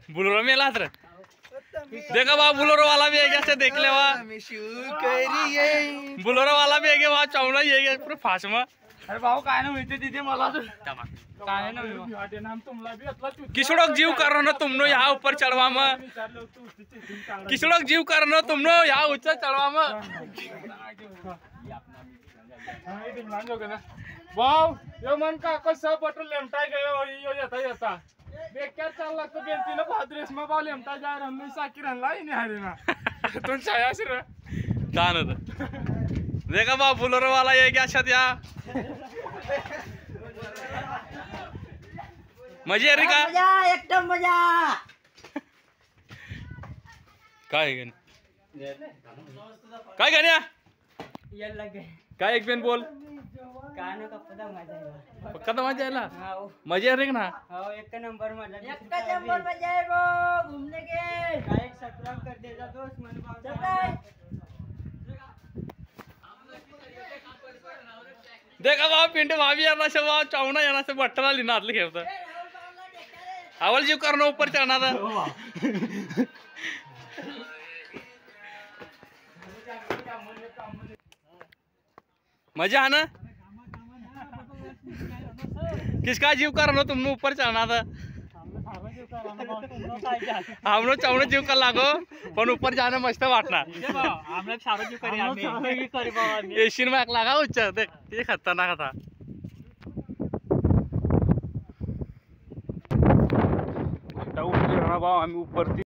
Bolero में लात रे देखा वहाँ बुलोरो वाला भी है कैसे देख ले वहाँ बुलोरो वाला भी है वहाँ चावला ही है पूरे फास्ट में अरे भाऊ काय ना मिळते तिथे मला काय ना नाम तुमला भी अतला किसड़ोक जीव कर ना तुमनो यहाँ ऊपर चढ़वा में किसड़ोक जीव कर ना तुमनो यहाँ ऊंचा चढ़वा में भाऊ यो मन का कसं पटल लेमटा गयो यो येता बेकार चालला तो बेंतीला भाद्रेस में भाऊ लेमटा जा रहा साकी रनला ही नहीं हारे ना तुम छाया सिर दान देखा बा बुलोरो वाला ये क्या छत या मजे रे का मजा एकदम मजा काय गण काय गण्या ये लगे काय एक बेन बोल कानो का पता मजा है पक्का तो मजा आला हां मजे रे ना हां एक नंबर मजा है वो घूमने के लाइक सब्सक्राइब कर देगा दोस्त मन भाव देखा वहाँ पिंड वहाँ भी आना से वहाँ चावना जाना से बट्टला लेना आतले खेलता अवल जीव करना ऊपर चढ़ना था मजा आना किसका जीव करना तुमने ऊपर चढ़ना था हमने चावना जीव कर लागो पण ऊपर जाना मस्त वाटना हमने सारा जो करे एशियन में लगा उच्च देख ये खतरनाक था हम ऊपर